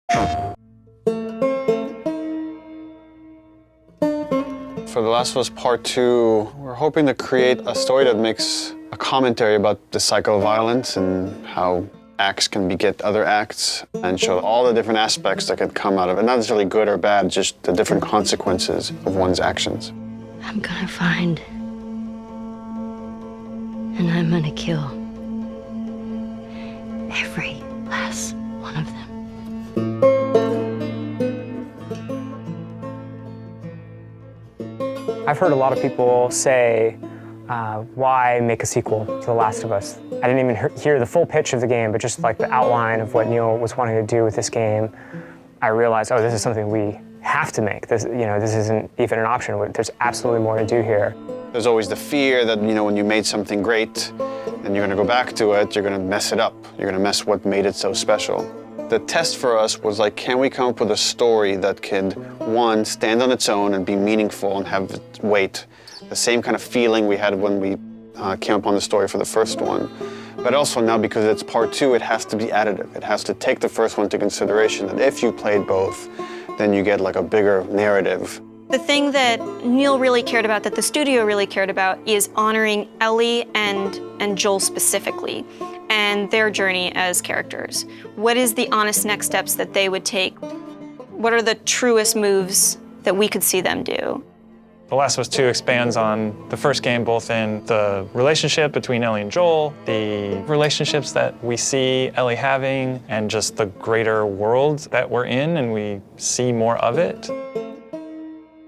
For The Last of Us Part 2, we're hoping to create a story that makes a commentary about the cycle of violence and how acts can beget other acts and show all the different aspects that can come out of it. Not necessarily good or bad, just the different consequences of one's actions. I'm gonna find, and I'm gonna kill every last one of them. I've heard a lot of people say, why make a sequel to The Last of Us? I didn't even hear the full pitch of the game, but just like the outline of what Neil was wanting to do with this game, I realized, oh, this is something we have to make. This, this isn't even an option. There's absolutely more to do here. There's always the fear that, when you made something great and you're going to go back to it, you're going to mess it up. You're going to mess what made it so special. The test for us was like, can we come up with a story that could, one, stand on its own and be meaningful and have weight, the same kind of feeling we had when we came upon the story for the first one. But also now, because it's part 2, it has to be additive. It has to take the first one into consideration, that if you played both, then you get like a bigger narrative. The thing that Neil really cared about, that the studio really cared about, is honoring Ellie and Joel specifically, and their journey as characters. What is the honest next steps that they would take? What are the truest moves that we could see them do? The Last of Us 2 expands on the first game, both in the relationship between Ellie and Joel, the relationships that we see Ellie having, and just the greater world that we're in, and we see more of it.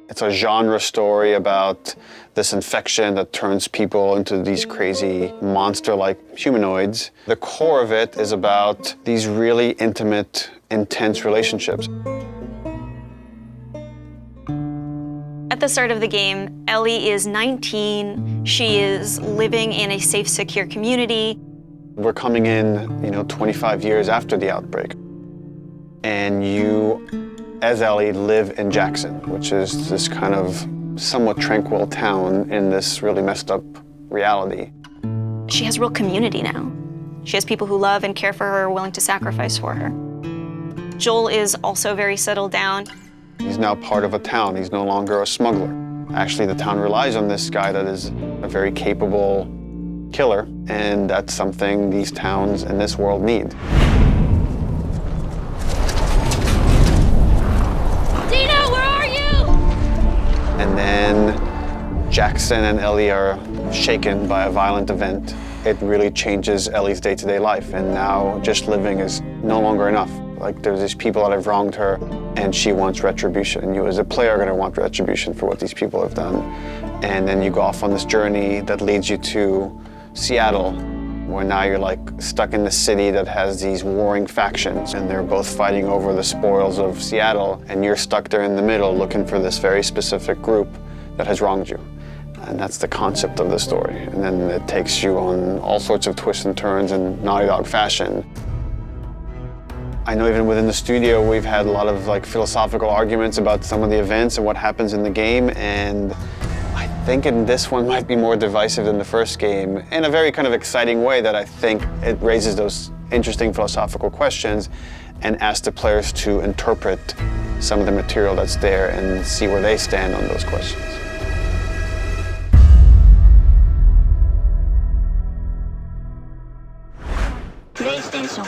It's a genre story about this infection that turns people into these crazy monster-like humanoids. The core of it is about these really intimate, intense relationships. At the start of the game, Ellie is 19. She is living in a safe, secure community. We're coming in, 25 years after the outbreak. And you, as Ellie, live in Jackson, which is this kind of somewhat tranquil town in this really messed up reality. She has real community now. She has people who love and care for her, willing to sacrifice for her. Joel is also very settled down. He's now part of a town. He's no longer a smuggler. Actually, the town relies on this guy that is a very capable killer, and that's something these towns in this world need. Dina, where are you? And then Jackson and Ellie are shaken by a violent event. It really changes Ellie's day-to-day life, and now just living is no longer enough. Like, there's these people that have wronged her, and she wants retribution. And you as a player are gonna want retribution for what these people have done. And then you go off on this journey that leads you to Seattle, where now you're like stuck in the city that has these warring factions, and they're both fighting over the spoils of Seattle, and you're stuck there in the middle looking for this very specific group that has wronged you. And that's the concept of the story. And then it takes you on all sorts of twists and turns in Naughty Dog fashion. I know even within the studio, we've had a lot of philosophical arguments about some of the events and what happens in the game, and I think in this one might be more divisive than the first game in a very kind of exciting way that I think it raises those interesting philosophical questions and asks the players to interpret some of the material that's there and see where they stand on those questions. PlayStation